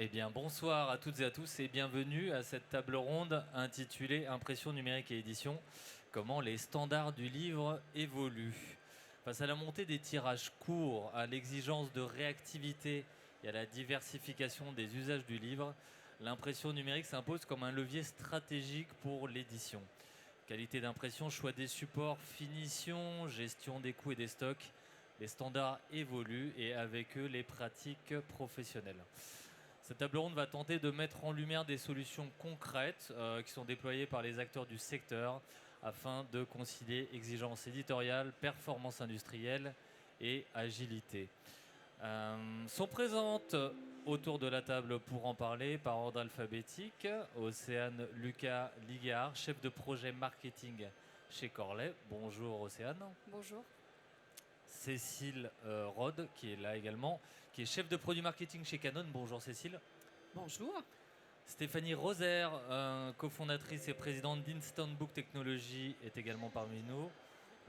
Eh bien, bonsoir à toutes et à tous et bienvenue à cette table ronde intitulée Impression numérique et édition, comment les standards du livre évoluent. Face à la montée des tirages courts, à l'exigence de réactivité et à la diversification des usages du livre, l'impression numérique s'impose comme un levier stratégique pour l'édition. Qualité d'impression, choix des supports, finition, gestion des coûts et des stocks, les standards évoluent et avec eux les pratiques professionnelles. Cette table ronde va tenter de mettre en lumière des solutions concrètes qui sont déployées par les acteurs du secteur afin de concilier exigence éditoriale, performance industrielle et agilité. Sont présentes autour de la table pour en parler par ordre alphabétique Océane Lucas Ligard, chef de projet marketing chez Corlay. Bonjour Océane. Bonjour. Cécile Rode, qui est là également, qui est chef de produit marketing chez Canon. Bonjour Cécile. Bonjour. Stéphanie Roser, cofondatrice et présidente d'Instant Book Technology, est également parmi nous.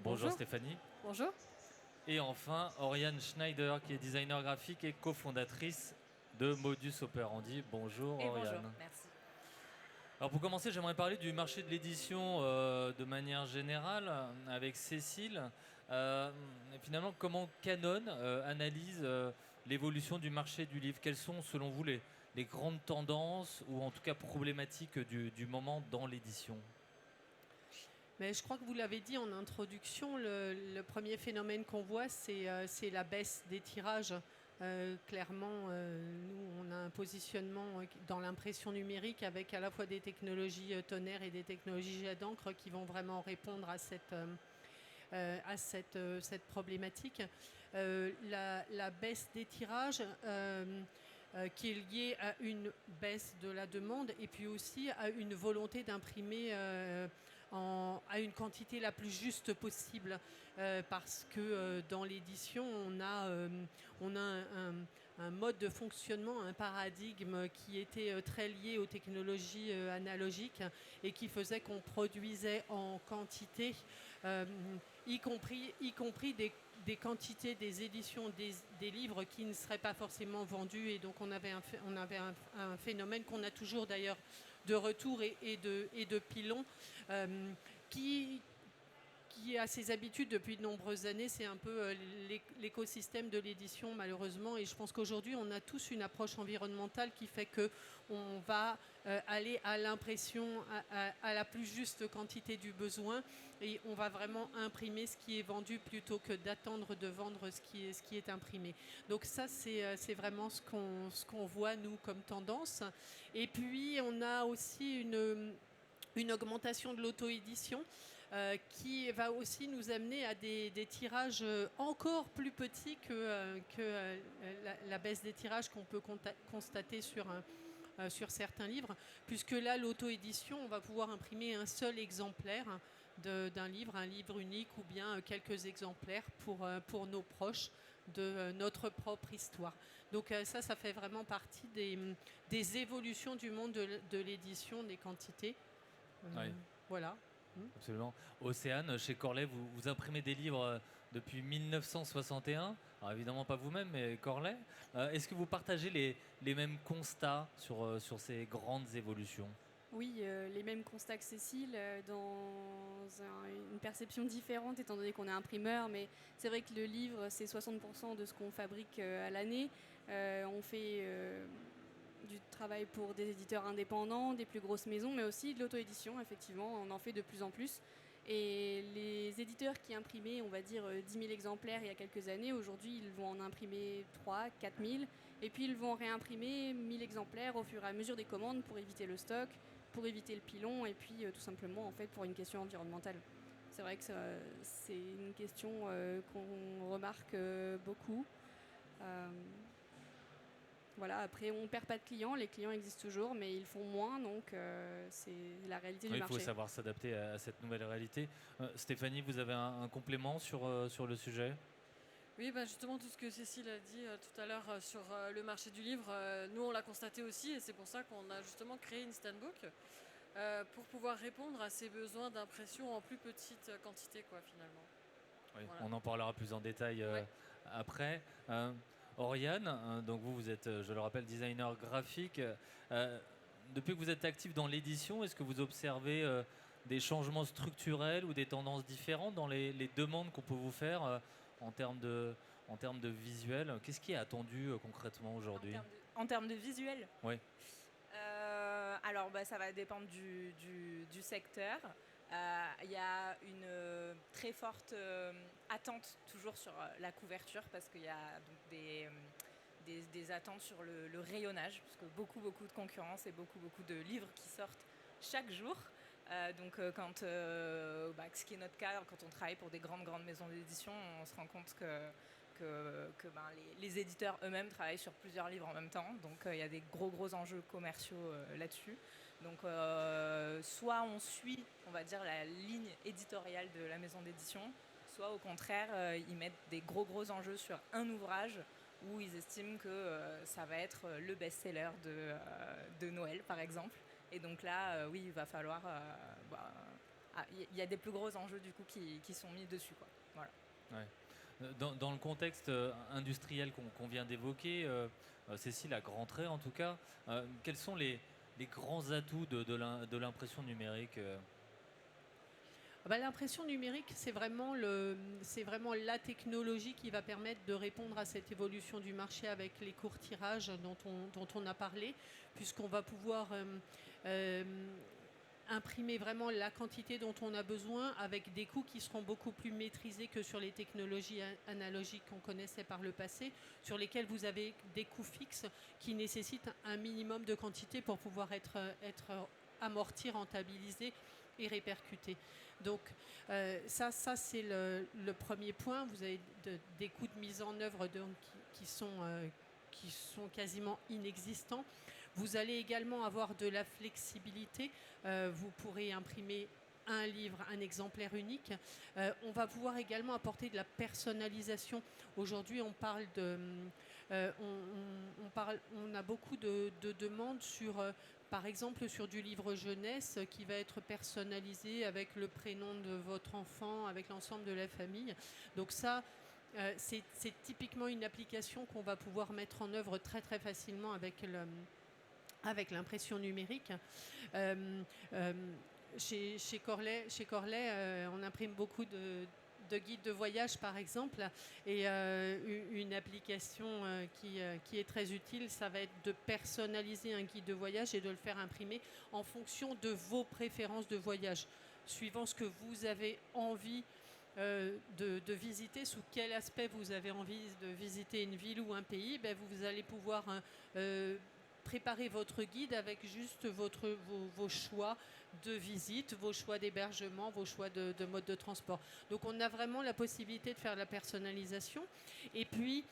Bonjour Stéphanie. Bonjour. Et enfin, Oriane Schneider, qui est designer graphique et cofondatrice de Modus Operandi. Bonjour Et Oriane. bonjour, merci. Alors pour commencer, j'aimerais parler du marché de l'édition de manière générale avec Cécile. Finalement, comment Canon analyse l'évolution du marché du livre? Quelles sont, selon vous, les grandes tendances ou en tout cas problématiques du moment dans l'édition? Mais je crois que vous l'avez dit en introduction, le premier phénomène qu'on voit, c'est la baisse des tirages. Clairement, nous, on a un positionnement dans l'impression numérique avec à la fois des technologies tonnerre et des technologies jet d'encre qui vont vraiment répondre à cette problématique. La baisse des tirages qui est liée à une baisse de la demande et puis aussi à une volonté d'imprimer à une quantité la plus juste possible parce que dans l'édition on a un mode de fonctionnement, un paradigme qui était très lié aux technologies analogiques et qui faisait qu'on produisait en quantité, y compris des quantités, des éditions, des livres qui ne seraient pas forcément vendus. Et donc on avait un phénomène qu'on a toujours d'ailleurs de retour et de pilon qui a ses habitudes depuis de nombreuses années. C'est un peu l'écosystème de l'édition malheureusement, et je pense qu'aujourd'hui on a tous une approche environnementale qui fait qu'on va aller à l'impression à la plus juste quantité du besoin, et on va vraiment imprimer ce qui est vendu plutôt que d'attendre de vendre ce qui est imprimé. Donc ça c'est vraiment ce qu'on voit nous comme tendance. Et puis on a aussi une augmentation de l'auto-édition qui va aussi nous amener à des tirages encore plus petits que la baisse des tirages qu'on peut constater sur certains livres, puisque là, l'auto-édition, on va pouvoir imprimer un seul exemplaire d'un livre, un livre unique ou bien quelques exemplaires pour nos proches de notre propre histoire. Donc ça fait vraiment partie des évolutions du monde de l'édition, des quantités. Oui. Voilà. Absolument. Océane, chez Corlay, vous imprimez des livres depuis 1961. Alors évidemment pas vous-même, mais Corlay. Est-ce que vous partagez les mêmes constats sur ces grandes évolutions? Oui, les mêmes constats que Cécile, dans une perception différente étant donné qu'on est imprimeur, mais c'est vrai que le livre, c'est 60% de ce qu'on fabrique à l'année. On fait du travail pour des éditeurs indépendants, des plus grosses maisons, mais aussi de l'auto-édition, effectivement, on en fait de plus en plus. Et les éditeurs qui imprimaient, on va dire, 10 000 exemplaires il y a quelques années, aujourd'hui, ils vont en imprimer 3 4 000, et puis ils vont réimprimer 1000 exemplaires au fur et à mesure des commandes pour éviter le stock, pour éviter le pilon, et puis tout simplement, en fait, pour une question environnementale. C'est vrai que c'est une question qu'on remarque beaucoup. Voilà, après, on ne perd pas de clients, les clients existent toujours, mais ils font moins, donc c'est la réalité du marché. Il faut savoir s'adapter à cette nouvelle réalité. Stéphanie, vous avez un complément sur le sujet? Oui, justement, tout ce que Cécile a dit tout à l'heure sur le marché du livre, nous on l'a constaté aussi, et c'est pour ça qu'on a justement créé Instant Book pour pouvoir répondre à ces besoins d'impression en plus petite quantité, quoi, finalement. Oui, Voilà. on en parlera plus en détail Ouais. après. Oriane, donc vous êtes, je le rappelle, designer graphique. Depuis que vous êtes actif dans l'édition, est-ce que vous observez des changements structurels ou des tendances différentes dans les demandes qu'on peut vous faire en termes de visuel? Qu'est-ce qui est attendu concrètement aujourd'hui? En termes de visuel? Oui. Alors, ça va dépendre du secteur. Il y a une très forte attente toujours sur la couverture parce qu'il y a donc des attentes sur le rayonnage, parce que beaucoup de concurrence et beaucoup de livres qui sortent chaque jour. Ce qui est notre cas, quand on travaille pour des grandes maisons d'édition, on se rend compte que les éditeurs eux-mêmes travaillent sur plusieurs livres en même temps. Donc il y a des gros enjeux commerciaux là-dessus. Donc soit on suit, on va dire, la ligne éditoriale de la maison d'édition, soit au contraire, ils mettent des gros enjeux sur un ouvrage où ils estiment que ça va être le best-seller de Noël, par exemple. Et donc là, oui, il va falloir... il y a des plus gros enjeux du coup qui sont mis dessus, quoi. Voilà. Ouais. Dans le contexte industriel qu'on vient d'évoquer, Cécile, à grands traits en tout cas, quels sont les grands atouts de l'impression numérique? L'impression numérique, c'est vraiment la technologie qui va permettre de répondre à cette évolution du marché avec les courts tirages dont on a parlé, puisqu'on va pouvoir imprimer vraiment la quantité dont on a besoin avec des coûts qui seront beaucoup plus maîtrisés que sur les technologies analogiques qu'on connaissait par le passé, sur lesquelles vous avez des coûts fixes qui nécessitent un minimum de quantité pour pouvoir être amorti, rentabilisé et répercuté. Donc ça c'est le premier point. Vous avez des coûts de mise en œuvre qui sont quasiment inexistants. Vous allez également avoir de la flexibilité. Vous pourrez imprimer un livre, un exemplaire unique. On va pouvoir également apporter de la personnalisation. Aujourd'hui, on parle on a beaucoup de demandes sur, par exemple, sur du livre jeunesse qui va être personnalisé avec le prénom de votre enfant, avec l'ensemble de la famille. Donc ça, c'est typiquement une application qu'on va pouvoir mettre en œuvre très facilement avec l'impression numérique. Chez Corlet, on imprime beaucoup de guides de voyage, par exemple, et une application qui est très utile, ça va être de personnaliser un guide de voyage et de le faire imprimer en fonction de vos préférences de voyage, suivant ce que vous avez envie de visiter, sous quel aspect vous avez envie de visiter une ville ou un pays. Vous allez pouvoir préparer votre guide avec juste vos choix de visite, vos choix d'hébergement, vos choix de mode de transport. Donc on a vraiment la possibilité de faire la personnalisation. Et puis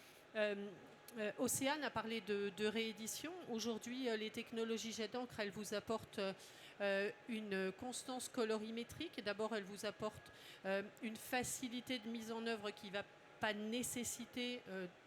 Océane a parlé de réédition. Aujourd'hui, les technologies jet d'encre, elles vous apportent une constance colorimétrique. D'abord, elles vous apportent une facilité de mise en œuvre qui va pas nécessiter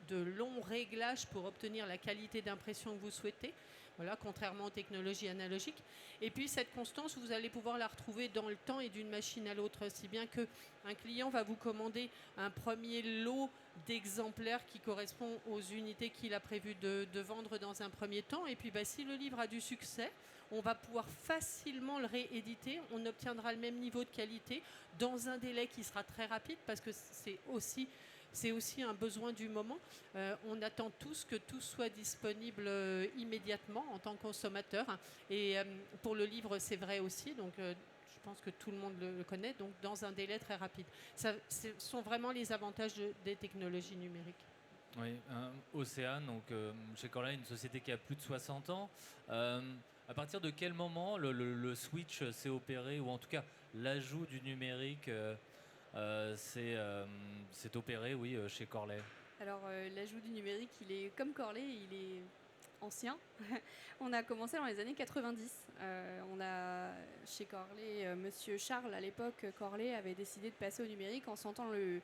de longs réglages pour obtenir la qualité d'impression que vous souhaitez. Voilà, contrairement aux technologies analogiques. Et puis cette constance, vous allez pouvoir la retrouver dans le temps et d'une machine à l'autre, si bien qu'un client va vous commander un premier lot d'exemplaires qui correspond aux unités qu'il a prévu de vendre dans un premier temps. Et puis si le livre a du succès, on va pouvoir facilement le rééditer. On obtiendra le même niveau de qualité dans un délai qui sera très rapide, parce que c'est aussi un besoin du moment. On attend tous que tout soit disponible immédiatement en tant que consommateur. Et pour le livre, c'est vrai aussi. Donc, je pense que tout le monde le connaît. Donc, dans un délai très rapide. Ce sont vraiment les avantages des technologies numériques. Oui, Océane, donc chez Corlet, une société qui a plus de 60 ans. À partir de quel moment le switch s'est opéré, ou en tout cas l'ajout du numérique s'est opéré, oui, chez Corlet? Alors l'ajout du numérique, il est comme Corlet, il est ancien. On a commencé dans les années 90. On a chez Corlet, Monsieur Charles, à l'époque, Corlet avait décidé de passer au numérique en sentant le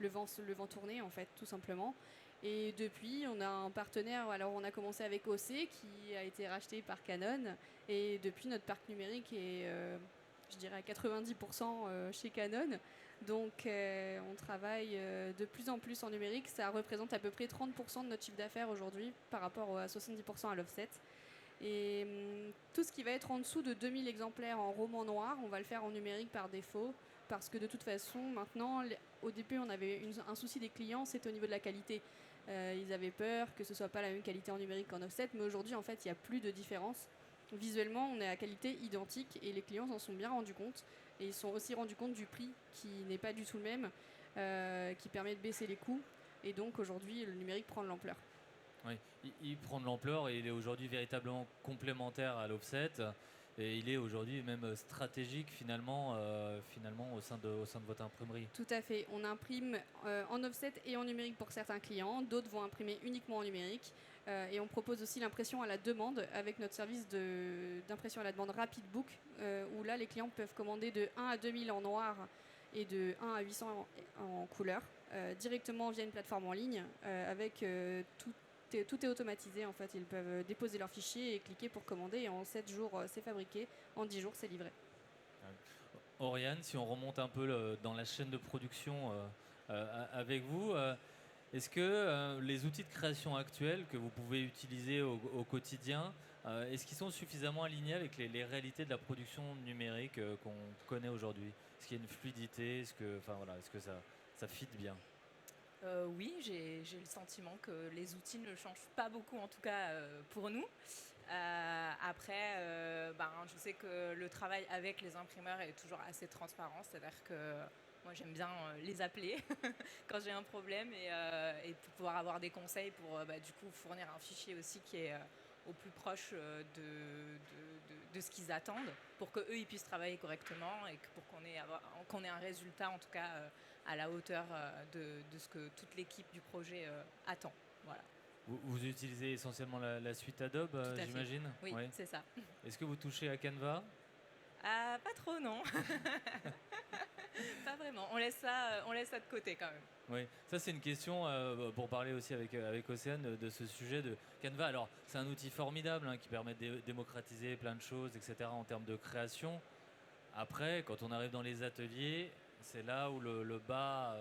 vent tourner, en fait, tout simplement. Et depuis, on a un partenaire. Alors, on a commencé avec OC, qui a été racheté par Canon. Et depuis, notre parc numérique est, je dirais, à 90% chez Canon. Donc on travaille de plus en plus en numérique. Ça représente à peu près 30% de notre chiffre d'affaires aujourd'hui par rapport à 70% à l'offset. Et tout ce qui va être en dessous de 2000 exemplaires en roman noir, on va le faire en numérique par défaut. Parce que de toute façon, maintenant, au début, on avait un souci des clients, c'était au niveau de la qualité. Ils avaient peur que ce soit pas la même qualité en numérique qu'en offset, mais aujourd'hui, en fait, il n'y a plus de différence. Visuellement, on est à qualité identique et les clients s'en sont bien rendus compte. Et ils se sont aussi rendus compte du prix qui n'est pas du tout le même, qui permet de baisser les coûts. Et donc aujourd'hui, le numérique prend de l'ampleur. Oui, il prend de l'ampleur et il est aujourd'hui véritablement complémentaire à l'offset. Et il est aujourd'hui même stratégique finalement au sein de votre imprimerie. Tout à fait. On imprime en offset et en numérique pour certains clients. D'autres vont imprimer uniquement en numérique. Et on propose aussi l'impression à la demande avec notre service d'impression à la demande Rapidbook, où là, les clients peuvent commander de 1 à 2000 en noir et de 1 à 800 en couleur, directement via une plateforme en ligne, avec tout est automatisé. En fait, ils peuvent déposer leurs fichiers et cliquer pour commander. Et en 7 jours, c'est fabriqué. En 10 jours, c'est livré. Oriane, si on remonte un peu dans la chaîne de production avec vous, est-ce que les outils de création actuels que vous pouvez utiliser au quotidien, est-ce qu'ils sont suffisamment alignés avec les réalités de la production numérique qu'on connaît aujourd'hui? Est-ce qu'il y a une fluidité? Est-ce que ça fit bien? Oui, j'ai le sentiment que les outils ne changent pas beaucoup, en tout cas pour nous. Après, je sais que le travail avec les imprimeurs est toujours assez transparent, c'est-à-dire que moi j'aime bien les appeler quand j'ai un problème et pour pouvoir avoir des conseils pour du coup fournir un fichier aussi qui est au plus proche de ce qu'ils attendent pour qu'eux ils puissent travailler correctement et pour qu'on ait un résultat en tout cas à la hauteur de ce que toute l'équipe du projet attend. Voilà. Vous utilisez essentiellement la suite Adobe, j'imagine? Oui, ouais. C'est ça. Est-ce que vous touchez à Canva? Pas trop, non. Pas vraiment. On laisse ça de côté quand même. Oui, ça c'est une question pour parler aussi avec Océane de ce sujet de Canva. Alors, c'est un outil formidable qui permet de démocratiser plein de choses, etc. en termes de création. Après, quand on arrive dans les ateliers, c'est là où le bas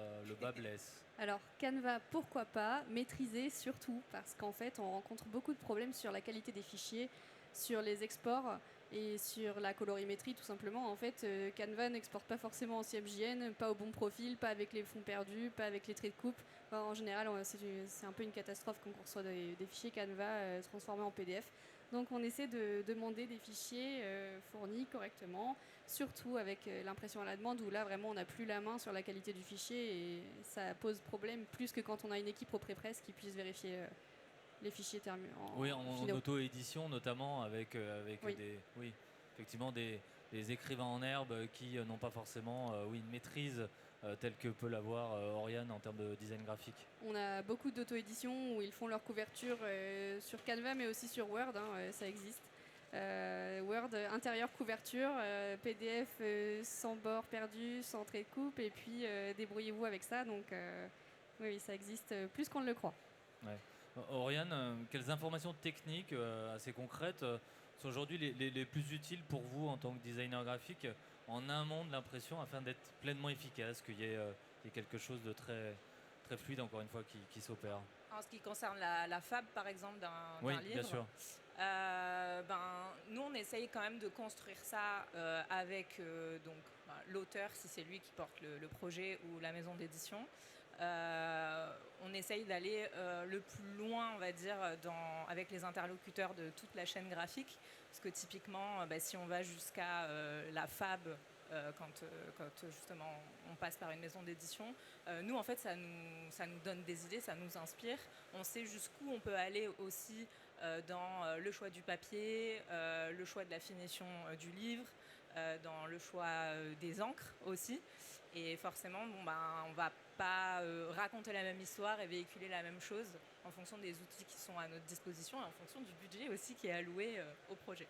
blesse. Alors Canva, pourquoi pas, maîtriser surtout, parce qu'en fait on rencontre beaucoup de problèmes sur la qualité des fichiers, sur les exports et sur la colorimétrie tout simplement. En fait, Canva n'exporte pas forcément en CMJN, pas au bon profil, pas avec les fonds perdus, pas avec les traits de coupe. Enfin, en général, c'est un peu une catastrophe quand on reçoit des fichiers Canva transformés en PDF. Donc on essaie de demander des fichiers fournis correctement, surtout avec l'impression à la demande où là vraiment on n'a plus la main sur la qualité du fichier et ça pose problème plus que quand on a une équipe au pré-presse qui puisse vérifier les fichiers en auto-édition notamment avec oui. effectivement des écrivains en herbe qui n'ont pas forcément une maîtrise telle que peut l'avoir Oriane en termes de design graphique. On a beaucoup d'auto-édition où ils font leur couverture sur Canva mais aussi sur Word, ça existe. Word, intérieur couverture, PDF sans bord perdu, sans trait de coupe et puis débrouillez-vous avec ça. Donc oui, ça existe plus qu'on ne le croit. Ouais. Oriane, quelles informations techniques assez concrètes sont aujourd'hui les plus utiles pour vous en tant que designer graphique en amont de l'impression afin d'être pleinement efficace, qu'il y ait quelque chose de très, très fluide encore une fois qui s'opère? En ce qui concerne la fab par exemple d'un livre, bien sûr. Nous on essaye quand même de construire ça avec l'auteur si c'est lui qui porte le projet ou la maison d'édition. On essaye d'aller le plus loin, on va dire, avec les interlocuteurs de toute la chaîne graphique. Parce que typiquement, si on va jusqu'à la fab, quand justement on passe par une maison d'édition, nous, en fait, ça nous donne des idées, ça nous inspire. On sait jusqu'où on peut aller aussi dans le choix du papier, le choix de la finition du livre, dans le choix des encres aussi. Et forcément, on va pas raconter la même histoire et véhiculer la même chose en fonction des outils qui sont à notre disposition et en fonction du budget aussi qui est alloué au projet.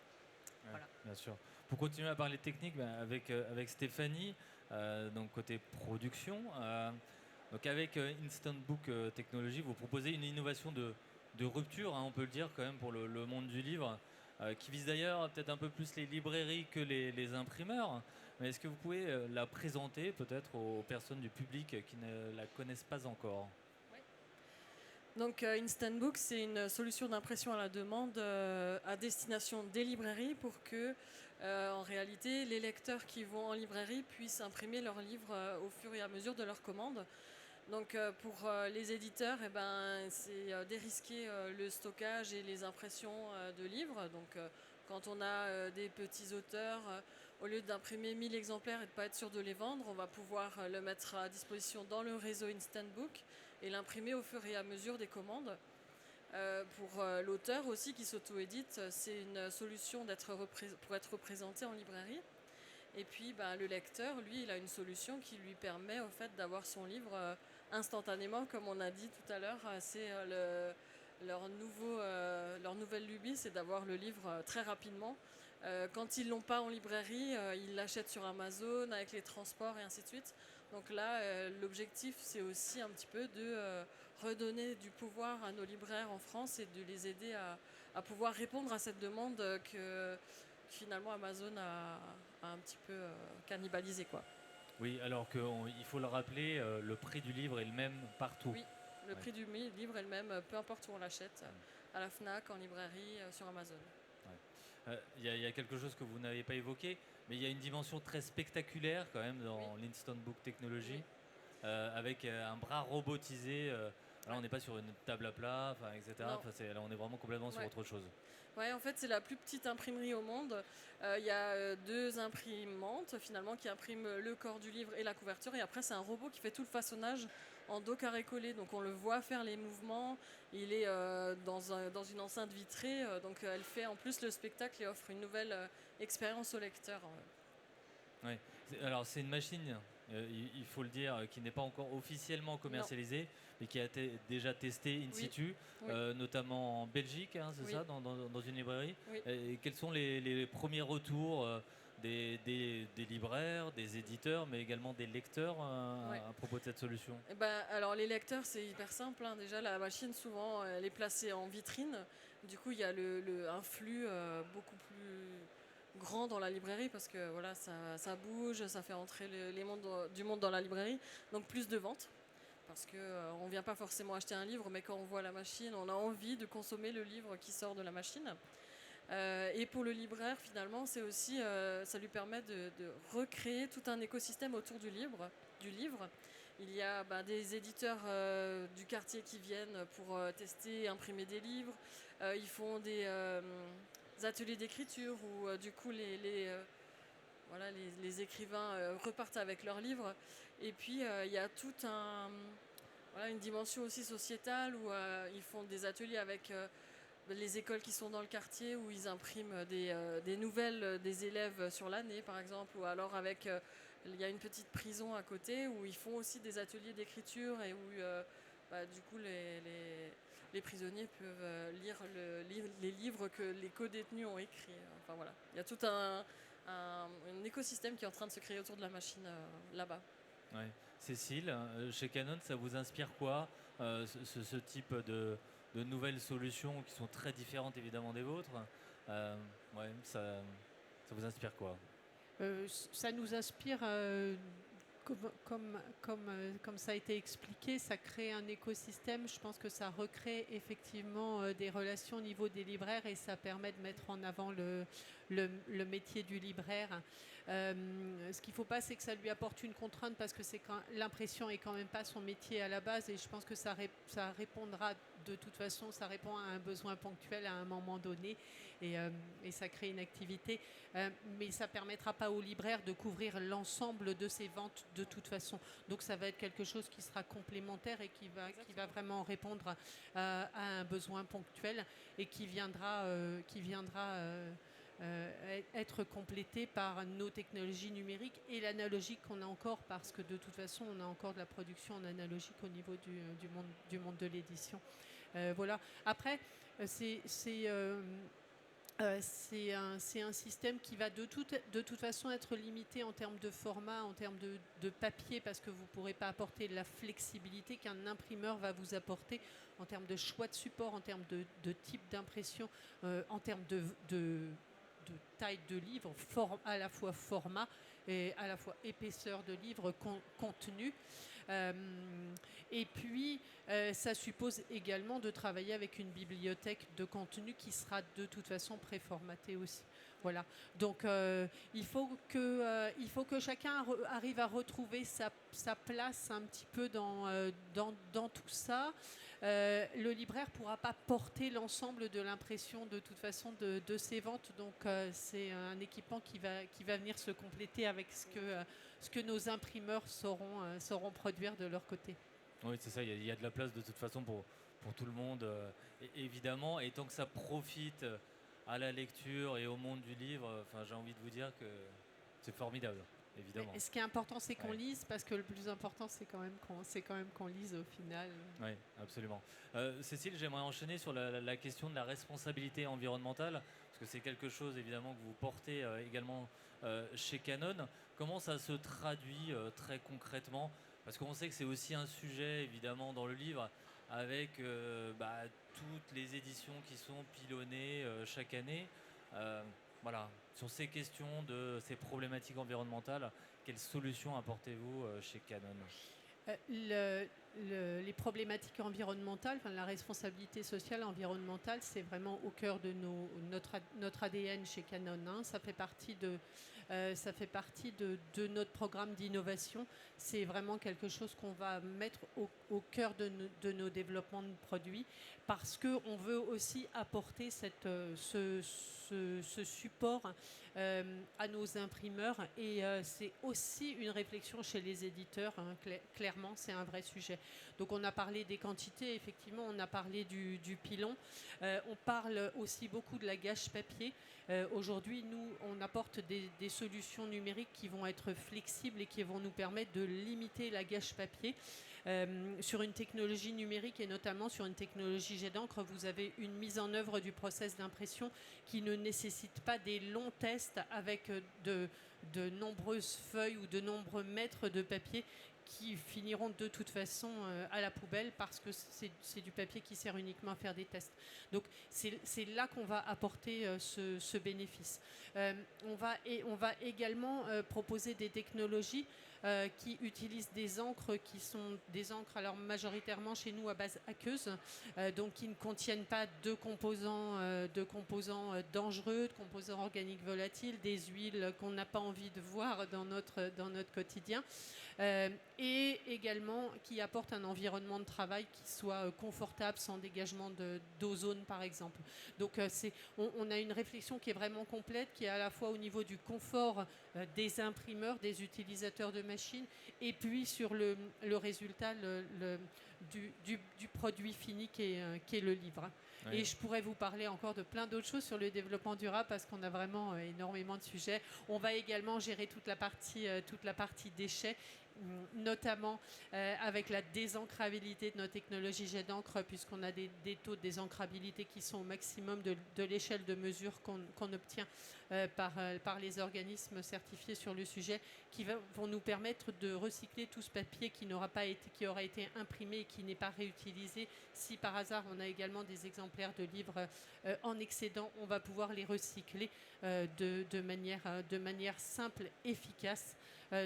Ouais, voilà. Bien sûr. Pour continuer à parler technique avec Stéphanie, donc côté production, donc avec Instant Book Technology, vous proposez une innovation de rupture, on peut le dire quand même pour le monde du livre. qui vise d'ailleurs peut-être un peu plus les librairies que les imprimeurs. Mais est-ce que vous pouvez la présenter peut-être aux personnes du public qui ne la connaissent pas encore? Donc Instant Book, c'est une solution d'impression à la demande à destination des librairies pour que, en réalité, les lecteurs qui vont en librairie puissent imprimer leurs livres au fur et à mesure de leur commande. Donc pour les éditeurs, c'est dérisquer le stockage et les impressions de livres. Donc quand on a des petits auteurs, au lieu d'imprimer 1000 exemplaires et de ne pas être sûr de les vendre, on va pouvoir le mettre à disposition dans le réseau Instant Book et l'imprimer au fur et à mesure des commandes. Pour l'auteur aussi qui s'auto-édite, c'est une solution pour être représenté en librairie. Et puis le lecteur, lui, il a une solution qui lui permet au fait d'avoir son livre instantanément, comme on a dit tout à l'heure. C'est leur nouvelle lubie, c'est d'avoir le livre très rapidement. Quand ils ne l'ont pas en librairie, ils l'achètent sur Amazon avec les transports et ainsi de suite. Donc là, l'objectif, c'est aussi un petit peu de redonner du pouvoir à nos libraires en France et de les aider à pouvoir répondre à cette demande que finalement Amazon a un petit peu cannibalisé, quoi. Oui, alors qu'il faut le rappeler, le prix du livre est le même partout. Oui, le prix du livre est le même, peu importe où on l'achète, à la FNAC, en librairie, sur Amazon. Il y a quelque chose que vous n'avez pas évoqué, mais il y a une dimension très spectaculaire quand même dans l'Instant Book Technology, avec un bras robotisé. Là, on n'est pas sur une table à plat, etc. Là, on est vraiment complètement sur autre chose. Ouais, en fait, c'est la plus petite imprimerie au monde. Il y a 2 imprimantes finalement qui impriment le corps du livre et la couverture. Et après, c'est un robot qui fait tout le façonnage en dos carré collé. Donc, on le voit faire les mouvements. Il est dans une enceinte vitrée. Donc, elle fait en plus le spectacle et offre une nouvelle expérience au lecteur. Oui. Alors, c'est une machine, il faut le dire, qui n'est pas encore officiellement commercialisée, mais qui a été déjà testée in situ, notamment en Belgique, hein, c'est ça, dans une librairie. Et quels sont les premiers retours des libraires, des éditeurs, mais également des lecteurs à propos de cette solution? Alors, les lecteurs, c'est hyper simple, hein. Déjà, la machine, souvent, elle est placée en vitrine. Du coup, il y a un flux beaucoup plus grand dans la librairie parce que voilà, ça bouge, ça fait entrer du monde dans la librairie, donc plus de ventes parce qu'on ne vient pas forcément acheter un livre, mais quand on voit la machine, on a envie de consommer le livre qui sort de la machine. Et pour le libraire, finalement, c'est aussi, ça lui permet de recréer tout un écosystème autour du livre. Il y a des éditeurs du quartier qui viennent pour tester et imprimer des livres. Ils font des ateliers d'écriture où du coup les écrivains repartent avec leurs livres. Et puis il y a toute une dimension aussi sociétale où ils font des ateliers avec les écoles qui sont dans le quartier où ils impriment des nouvelles des élèves sur l'année par exemple, ou alors avec il y a une petite prison à côté où ils font aussi des ateliers d'écriture et où du coup les prisonniers peuvent lire les livres que les co-détenus ont écrits. Enfin voilà, il y a tout un écosystème qui est en train de se créer autour de la machine là-bas. Ouais. Cécile, chez Canon, ça vous inspire quoi, ce type de nouvelles solutions qui sont très différentes évidemment des vôtres? Ça vous inspire quoi? Ça nous inspire, comme ça a été expliqué, ça crée un écosystème. Je pense que ça recrée effectivement des relations au niveau des libraires et ça permet de mettre en avant le métier du libraire. Ce qu'il ne faut pas, c'est que ça lui apporte une contrainte parce que l'impression est quand même pas son métier à la base et je pense que ça répondra de toute façon, ça répond à un besoin ponctuel à un moment donné et ça crée une activité. Mais ça ne permettra pas aux libraires de couvrir l'ensemble de ses ventes de toute façon. Donc ça va être quelque chose qui sera complémentaire et qui va vraiment répondre à un besoin ponctuel et qui viendra être complété par nos technologies numériques et l'analogique qu'on a encore, parce que de toute façon on a encore de la production en analogique au niveau du monde de l'édition. Voilà. Après, C'est un système qui va de toute façon être limité en termes de format, en termes de papier, parce que vous ne pourrez pas apporter la flexibilité qu'un imprimeur va vous apporter en termes de choix de support, en termes de type d'impression, en termes de taille de livre, à la fois format et à la fois épaisseur de livre, contenu. Et puis, ça suppose également de travailler avec une bibliothèque de contenu qui sera de toute façon préformatée aussi. Voilà. Donc, il faut que chacun arrive à retrouver sa place un petit peu dans tout ça. Le libraire ne pourra pas porter l'ensemble de l'impression de toute façon de ses ventes. Donc, c'est un équipement qui va venir se compléter avec ce que nos imprimeurs sauront produire de leur côté. Oui, c'est ça, il y a de la place de toute façon pour tout le monde, évidemment, et tant que ça profite à la lecture et au monde du livre, j'ai envie de vous dire que c'est formidable, évidemment. Et ce qui est important, c'est qu'on lise, parce que le plus important, c'est quand même qu'on lise au final. Oui, absolument. Cécile, j'aimerais enchaîner sur la question de la responsabilité environnementale, parce que c'est quelque chose, évidemment, que vous portez également chez Canon. Comment ça se traduit très concrètement ? Parce qu'on sait que c'est aussi un sujet, évidemment, dans le livre, avec toutes les éditions qui sont pilonnées chaque année. Voilà, sur ces questions de ces problématiques environnementales, quelles solutions apportez-vous chez Canon ? Les problématiques environnementales, la responsabilité sociale environnementale, c'est vraiment au cœur de notre ADN chez Canon. Ça fait partie de notre programme d'innovation. C'est vraiment quelque chose qu'on va mettre au cœur de nos développements de produits, parce qu'on veut aussi apporter ce support à nos imprimeurs, et c'est aussi une réflexion chez les éditeurs. Clairement, c'est un vrai sujet. Donc on a parlé des quantités, effectivement, on a parlé du pilon. On parle aussi beaucoup de la gâche papier. Aujourd'hui, nous, on apporte des solutions numériques qui vont être flexibles et qui vont nous permettre de limiter la gâche papier. Sur une technologie numérique et notamment sur une technologie jet d'encre, vous avez une mise en œuvre du process d'impression qui ne nécessite pas des longs tests avec de nombreuses feuilles ou de nombreux mètres de papier qui finiront de toute façon à la poubelle, parce que c'est du papier qui sert uniquement à faire des tests. Donc c'est là qu'on va apporter ce bénéfice. On va également proposer des technologies qui utilisent des encres qui sont des encres, alors majoritairement chez nous à base aqueuse, donc qui ne contiennent pas de composants dangereux, de composants organiques volatiles, des huiles qu'on n'a pas envie de voir dans notre quotidien, et également qui apportent un environnement de travail qui soit confortable, sans dégagement d'ozone par exemple. Donc on a une réflexion qui est vraiment complète, qui est à la fois au niveau du confort des imprimeurs, des utilisateurs de machines, et puis sur le résultat du produit fini qui est le livre. Oui. Et je pourrais vous parler encore de plein d'autres choses sur le développement durable, parce qu'on a vraiment énormément de sujets. On va également gérer toute la partie déchets, notamment avec la désencrabilité de nos technologies jet d'encre, puisqu'on a des taux de désencrabilité qui sont au maximum de l'échelle de mesure qu'on obtient par les organismes certifiés sur le sujet, qui vont nous permettre de recycler tout ce papier qui aura été imprimé et qui n'est pas réutilisé. Si par hasard on a également des exemplaires de livres en excédent, on va pouvoir les recycler de manière simple, efficace,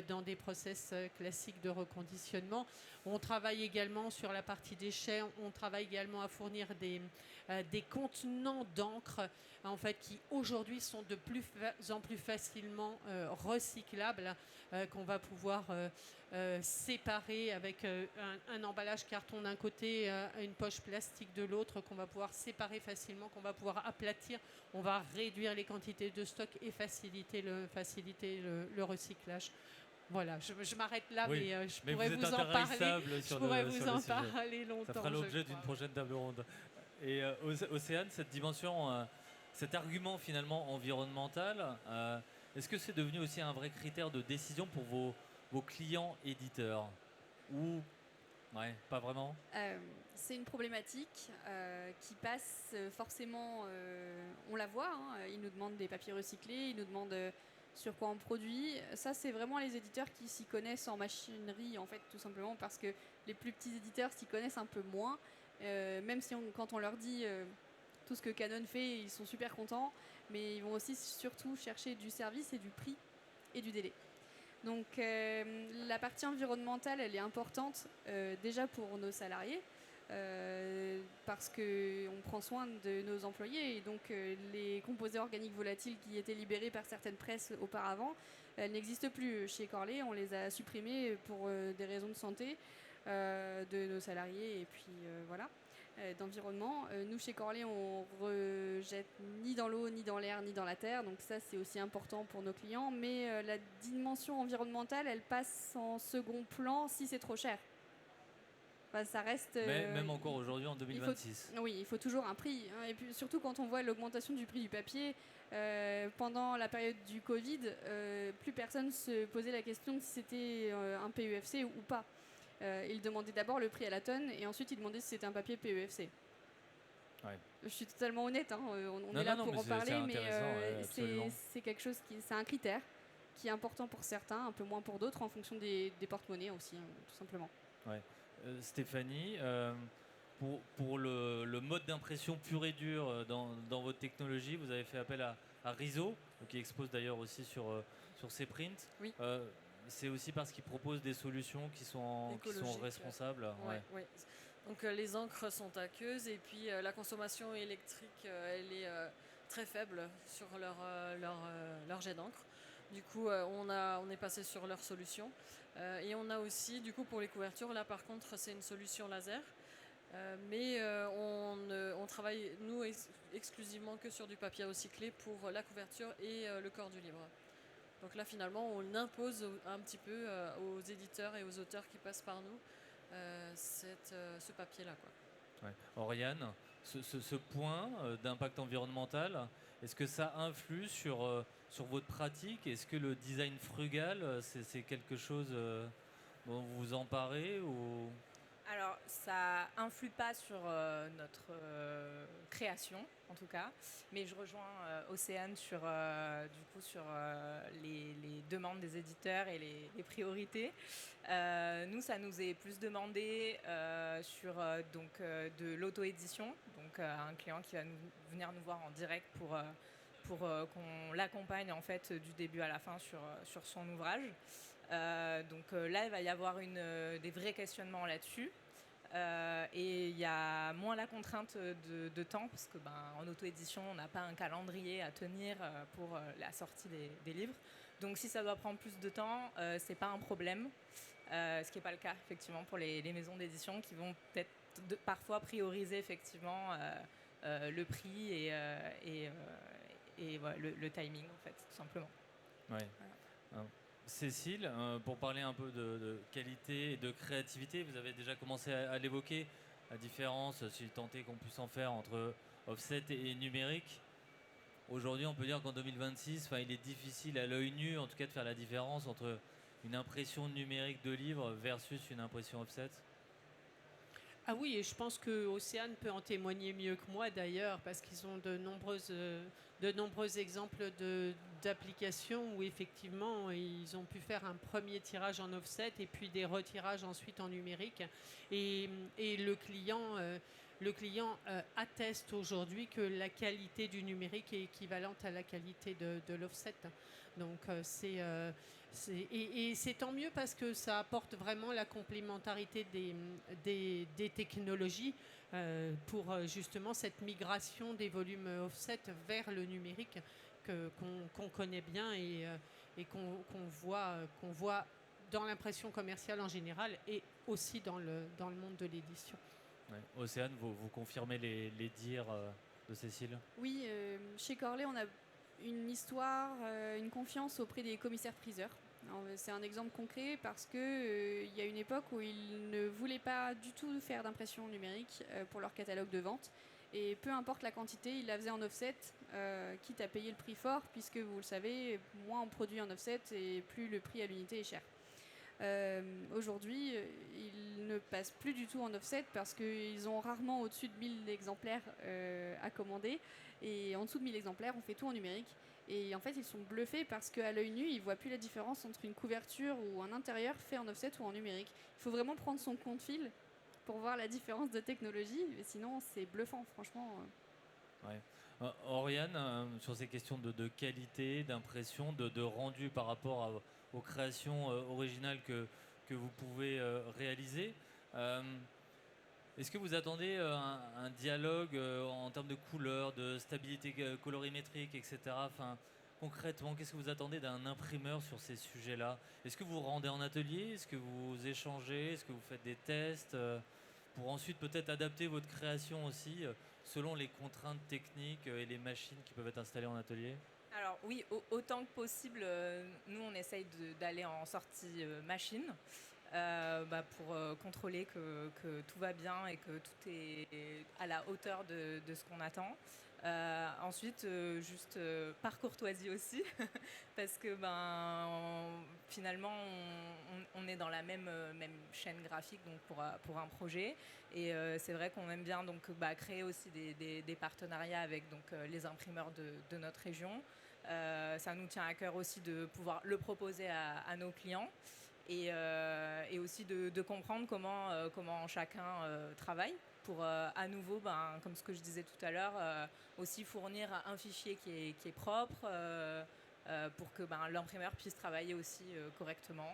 dans des process classiques de reconditionnement. On travaille également sur la partie déchets, on travaille également à fournir des contenants d'encre, en fait, qui aujourd'hui sont de plus en plus facilement recyclables, qu'on va pouvoir séparer avec un emballage carton d'un côté, une poche plastique de l'autre, qu'on va pouvoir séparer facilement, qu'on va pouvoir aplatir. On va réduire les quantités de stock et faciliter le recyclage. Voilà, je m'arrête là, oui, mais je pourrais vous en parler. Je pourrais vous en parler longtemps. Ça fera l'objet d'une prochaine table ronde. Et Océane, cette dimension, cet argument finalement environnemental, est-ce que c'est devenu aussi un vrai critère de décision pour vos clients éditeurs ? Ou pas vraiment ? C'est une problématique qui passe forcément, on la voit, hein, ils nous demandent des papiers recyclés, ils nous demandent sur quoi on produit. Ça, c'est vraiment les éditeurs qui s'y connaissent en machinerie, en fait, tout simplement, parce que les plus petits éditeurs s'y connaissent un peu moins. Même si quand on leur dit tout ce que Canon fait, ils sont super contents, mais ils vont aussi surtout chercher du service et du prix et du délai. Donc la partie environnementale, elle est importante déjà pour nos salariés, parce qu'on prend soin de nos employés, et donc les composés organiques volatiles qui étaient libérés par certaines presses auparavant, elles n'existent plus chez Corlay, on les a supprimés pour des raisons de santé de nos salariés, et puis voilà, d'environnement. Nous chez Corlay, on rejette ni dans l'eau, ni dans l'air, ni dans la terre, donc ça c'est aussi important pour nos clients, mais la dimension environnementale, elle passe en second plan si c'est trop cher. Enfin, ça reste. Même encore aujourd'hui en 2026. Oui, il faut toujours un prix, hein, et puis surtout quand on voit l'augmentation du prix du papier pendant la période du Covid, plus personne se posait la question de si c'était un PEFC ou pas. Il demandait d'abord le prix à la tonne et ensuite il demandait si c'était un papier PEFC. Ouais. Je suis totalement honnête, hein, on est là pour en parler, mais c'est quelque chose c'est un critère qui est important pour certains, un peu moins pour d'autres, en fonction des porte-monnaies aussi, hein, tout simplement. Ouais. Stéphanie, pour le mode d'impression pur et dur dans votre technologie, vous avez fait appel à Riso, qui expose d'ailleurs aussi sur ses prints. Oui. C'est aussi parce qu'ils proposent des solutions qui sont responsables. Ouais. Donc les encres sont aqueuses et puis la consommation électrique elle est très faible sur leur jet d'encre. Du coup on est passé sur leur solution et on a aussi du coup pour les couvertures, là par contre c'est une solution laser. Mais on travaille nous exclusivement que sur du papier recyclé pour la couverture et le corps du livre. Donc là, finalement, on impose un petit peu aux éditeurs et aux auteurs qui passent par nous ce papier-là, quoi. Ouais. Oriane, ce point d'impact environnemental, est-ce que ça influe sur votre pratique? Est-ce que le design frugal, c'est quelque chose dont vous vous emparez ou... Alors, ça influe pas sur notre création, en tout cas, mais je rejoins Océane sur les demandes des éditeurs et les priorités. Nous, ça nous est plus demandé sur de l'auto-édition, donc un client qui va venir nous voir en direct pour qu'on l'accompagne en fait du début à la fin sur son ouvrage. Donc là, il va y avoir des vrais questionnements là-dessus. Et il y a moins la contrainte de temps, parce que en auto-édition, on n'a pas un calendrier à tenir pour la sortie des livres. Donc si ça doit prendre plus de temps, c'est pas un problème. Ce qui n'est pas le cas, effectivement, pour les maisons d'édition qui vont peut-être parfois prioriser effectivement le prix et voilà, le timing, en fait, tout simplement. Ouais. Voilà. Cécile, pour parler un peu de qualité et de créativité, vous avez déjà commencé à l'évoquer, la différence, si tant est qu'on puisse en faire, entre offset et numérique. Aujourd'hui, on peut dire qu'en 2026, il est difficile à l'œil nu, en tout cas, de faire la différence entre une impression numérique de livre versus une impression offset. Ah oui, et je pense que Océane peut en témoigner mieux que moi d'ailleurs, parce qu'ils ont de nombreux exemples d'applications où effectivement ils ont pu faire un premier tirage en offset et puis des retirages ensuite en numérique. Et le client atteste aujourd'hui que la qualité du numérique est équivalente à la qualité de l'offset. Donc c'est tant mieux parce que ça apporte vraiment la complémentarité des technologies pour justement cette migration des volumes offset vers le numérique qu'on connaît bien et qu'on voit dans l'impression commerciale en général et aussi dans le monde de l'édition. Ouais. Océane, vous confirmez les dires de Cécile? Oui, chez Corlay, on a une histoire, une confiance auprès des commissaires-priseurs. C'est un exemple concret parce qu'il y a une époque où ils ne voulaient pas du tout faire d'impression numérique pour leur catalogue de vente. Et peu importe la quantité, ils la faisaient en offset, quitte à payer le prix fort, puisque vous le savez, moins on produit en offset et plus le prix à l'unité est cher. Aujourd'hui, ils ne passent plus du tout en offset parce qu'ils ont rarement au-dessus de 1000 exemplaires à commander. Et en dessous de 1000 exemplaires, on fait tout en numérique. Et en fait, ils sont bluffés parce qu'à l'œil nu, ils ne voient plus la différence entre une couverture ou un intérieur fait en offset ou en numérique. Il faut vraiment prendre son compte-fil pour voir la différence de technologie. Mais sinon, c'est bluffant, franchement. Ouais. Oriane, sur ces questions de qualité, d'impression, de rendu par rapport aux créations originales que vous pouvez réaliser, est-ce que vous attendez un dialogue en termes de couleurs, de stabilité colorimétrique, etc. Enfin, concrètement, qu'est-ce que vous attendez d'un imprimeur sur ces sujets-là? Est-ce que vous vous rendez en atelier? Est-ce que vous échangez? Est-ce que vous faites des tests pour ensuite peut-être adapter votre création aussi selon les contraintes techniques et les machines qui peuvent être installées en atelier? Alors oui, autant que possible, nous on essaye d'aller en sortie machine pour contrôler que tout va bien et que tout est à la hauteur de ce qu'on attend. Ensuite, juste par courtoisie aussi, parce que finalement on est dans la même chaîne graphique donc pour un projet. Et c'est vrai qu'on aime bien donc, créer aussi des partenariats avec donc, les imprimeurs de notre région. Ça nous tient à cœur aussi de pouvoir le proposer à nos clients et aussi de comprendre comment chacun travaille pour à nouveau, comme ce que je disais tout à l'heure, aussi fournir un fichier qui est propre pour que l'imprimeur puisse travailler aussi correctement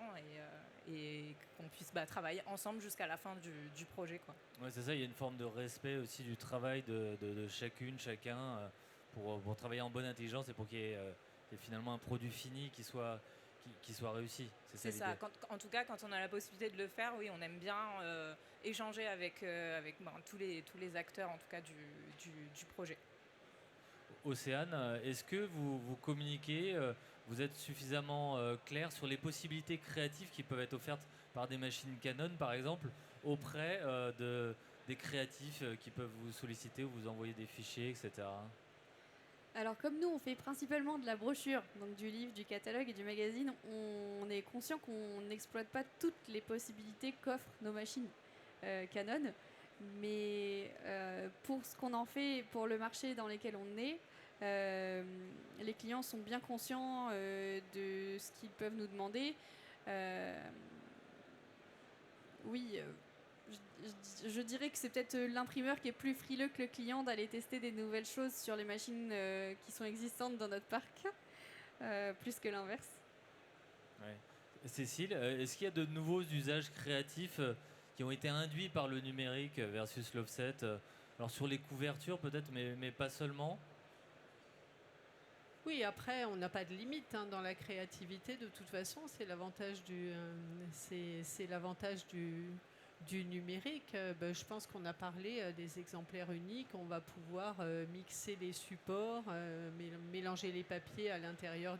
et qu'on puisse travailler ensemble jusqu'à la fin du projet, quoi. Ouais, c'est ça, il y a une forme de respect aussi du travail de chacune, chacun, pour travailler en bonne intelligence et pour qu'il y ait finalement un produit fini qui soit réussi. C'est ça. En tout cas, quand on a la possibilité de le faire, oui, on aime bien échanger avec tous les acteurs, en tout cas, du projet. Océane, est-ce que vous communiquez, vous êtes suffisamment clair sur les possibilités créatives qui peuvent être offertes par des machines Canon, par exemple, auprès des créatifs qui peuvent vous solliciter ou vous envoyer des fichiers, etc. Alors comme nous, on fait principalement de la brochure, donc du livre, du catalogue et du magazine, on est conscient qu'on n'exploite pas toutes les possibilités qu'offrent nos machines Canon. Mais pour ce qu'on en fait, pour le marché dans lequel on est, les clients sont bien conscients de ce qu'ils peuvent nous demander. Oui, je dirais que c'est peut-être l'imprimeur qui est plus frileux que le client d'aller tester des nouvelles choses sur les machines qui sont existantes dans notre parc, plus que l'inverse. Ouais. Cécile, est-ce qu'il y a de nouveaux usages créatifs qui ont été induits par le numérique versus l'offset? Alors sur les couvertures peut-être, mais pas seulement. Oui, après, on n'a pas de limite dans la créativité. De toute façon, c'est l'avantage du numérique. Je pense qu'on a parlé des exemplaires uniques. On va pouvoir mixer les supports, mélanger les papiers à l'intérieur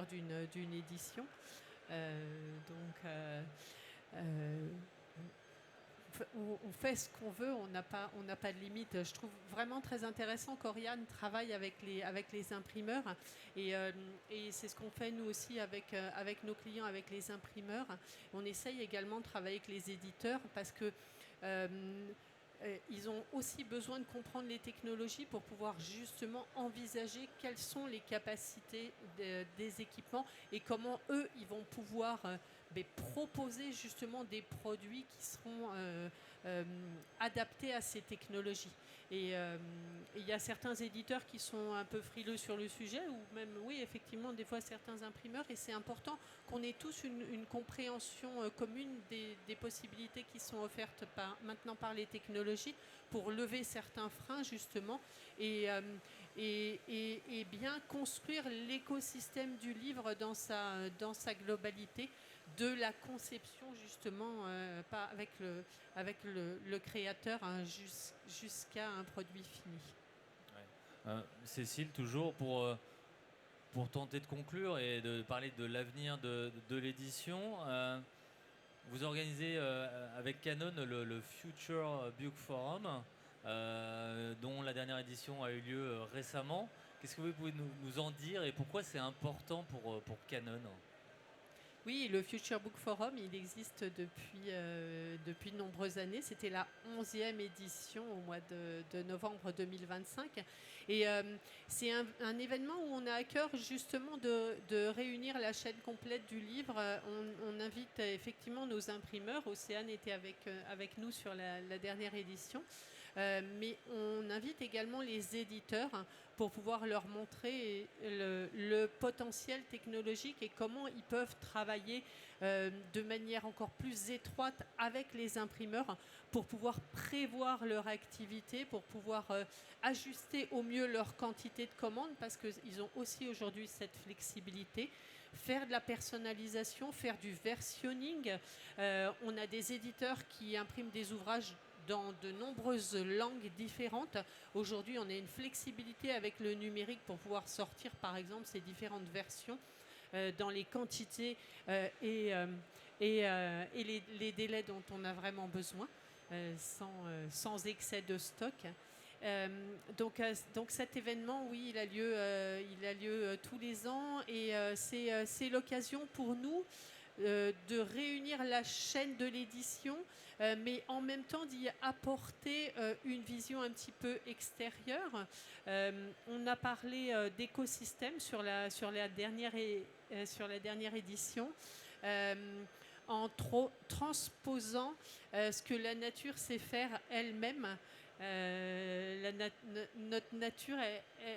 d'une édition. On fait ce qu'on veut, on n'a pas de limite. Je trouve vraiment très intéressant qu'Oriane travaille avec les imprimeurs et c'est ce qu'on fait nous aussi avec nos clients, avec les imprimeurs. On essaye également de travailler avec les éditeurs parce que ils ont aussi besoin de comprendre les technologies pour pouvoir justement envisager quelles sont les capacités des équipements et comment eux, ils vont pouvoir proposer justement des produits qui seront adaptés à ces technologies. Et il y a certains éditeurs qui sont un peu frileux sur le sujet, ou même, oui, effectivement, des fois certains imprimeurs, et c'est important qu'on ait tous une compréhension commune des possibilités qui sont offertes maintenant par les technologies pour lever certains freins, justement, et bien construire l'écosystème du livre dans sa globalité, de la conception justement avec le créateur jusqu'à un produit fini. Ouais. Cécile, toujours pour tenter de conclure et de parler de l'avenir de l'édition, vous organisez avec Canon le Future Book Forum, dont la dernière édition a eu lieu récemment. Qu'est-ce que vous pouvez nous en dire et pourquoi c'est important pour Canon ? Oui, le Future Book Forum, il existe depuis de nombreuses années. C'était la 11e édition au mois de novembre 2025. Et c'est un événement où on a à cœur justement de réunir la chaîne complète du livre. On invite effectivement nos imprimeurs. Océane était avec nous sur la dernière édition. Mais on invite également les éditeurs pour pouvoir leur montrer le potentiel technologique et comment ils peuvent travailler de manière encore plus étroite avec les imprimeurs pour pouvoir prévoir leur activité, pour pouvoir ajuster au mieux leur quantité de commandes, parce qu'ils ont aussi aujourd'hui cette flexibilité. Faire de la personnalisation, faire du versionning. On a des éditeurs qui impriment des ouvrages dans de nombreuses langues différentes. Aujourd'hui, on a une flexibilité avec le numérique pour pouvoir sortir, par exemple, ces différentes versions dans les quantités et les délais dont on a vraiment besoin, sans excès de stock. Donc cet événement, oui, il a lieu tous les ans et c'est l'occasion pour nous de réunir la chaîne de l'édition, mais en même temps d'y apporter une vision un petit peu extérieure. On a parlé d'écosystème sur la dernière édition, en transposant ce que la nature sait faire elle-même. Notre nature,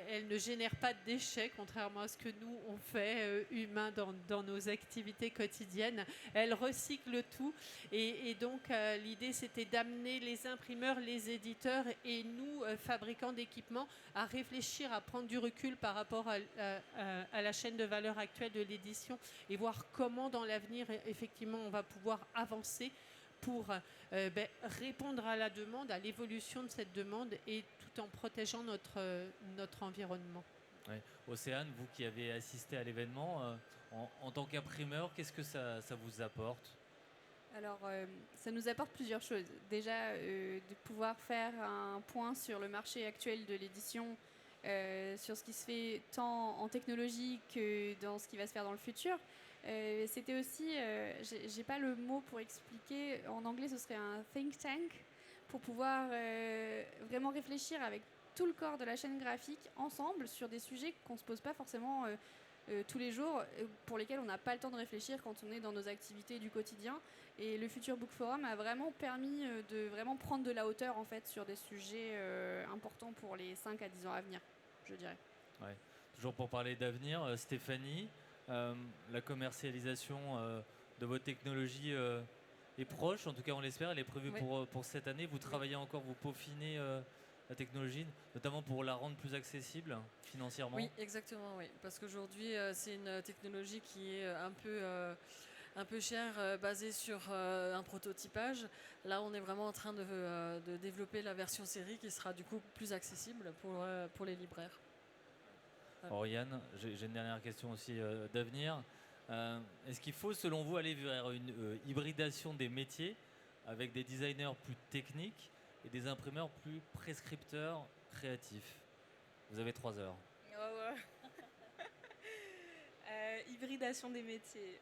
elle ne génère pas de déchets, contrairement à ce que nous, on fait, humains, dans nos activités quotidiennes. Elle recycle tout. Et donc, l'idée, c'était d'amener les imprimeurs, les éditeurs et nous, fabricants d'équipements, à réfléchir, à prendre du recul par rapport à la chaîne de valeur actuelle de l'édition et voir comment, dans l'avenir, effectivement, on va pouvoir avancer pour répondre à la demande, à l'évolution de cette demande et tout en protégeant notre environnement. Ouais. Océane, vous qui avez assisté à l'événement, en tant qu'imprimeur, qu'est-ce que ça vous apporte ? Alors, ça nous apporte plusieurs choses. Déjà, de pouvoir faire un point sur le marché actuel de l'édition, sur ce qui se fait tant en technologie que dans ce qui va se faire dans le futur. C'était aussi, j'ai pas le mot pour expliquer, en anglais ce serait un think tank, pour pouvoir vraiment réfléchir avec tout le corps de la chaîne graphique ensemble sur des sujets qu'on se pose pas forcément tous les jours, pour lesquels on n'a pas le temps de réfléchir quand on est dans nos activités du quotidien. Et le Future Book Forum a vraiment permis de vraiment prendre de la hauteur en fait sur des sujets importants pour les 5 à 10 ans à venir, je dirais. Ouais. Toujours pour parler d'avenir, Stéphanie, la commercialisation de votre technologie est proche, en tout cas on l'espère, elle est prévue pour cette année. Vous travaillez encore, vous peaufinez la technologie, notamment pour la rendre plus accessible financièrement. Oui, exactement, oui. Parce qu'aujourd'hui, c'est une technologie qui est un peu chère, basée sur un prototypage. Là, on est vraiment en train de développer la version série qui sera du coup plus accessible pour les libraires. Oriane, j'ai une dernière question aussi d'avenir. Est-ce qu'il faut, selon vous, aller vers une hybridation des métiers avec des designers plus techniques et des imprimeurs plus prescripteurs créatifs ? Vous avez 3 heures. Hybridation des métiers.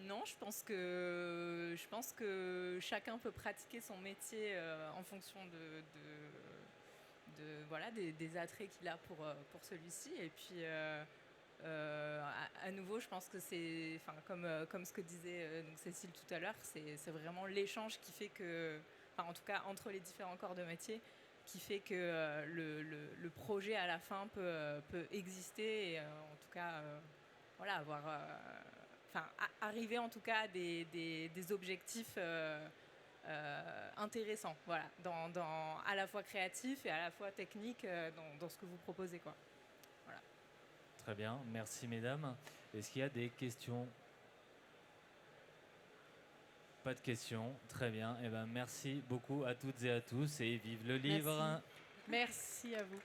Non, je pense que chacun peut pratiquer son métier en fonction des attraits qu'il a pour celui-ci. Et puis, à nouveau, je pense que c'est, comme ce que disait donc Cécile tout à l'heure, c'est vraiment l'échange qui fait que, en tout cas entre les différents corps de métier, qui fait que le projet à la fin peut exister et en tout cas arriver en tout cas à des objectifs intéressants, voilà, dans à la fois créatif et à la fois technique dans ce que vous proposez, quoi. Voilà. Très bien, merci mesdames. Est-ce qu'il y a des questions ? Pas de questions, très bien. Eh ben, merci beaucoup à toutes et à tous et vive le livre. Merci à vous.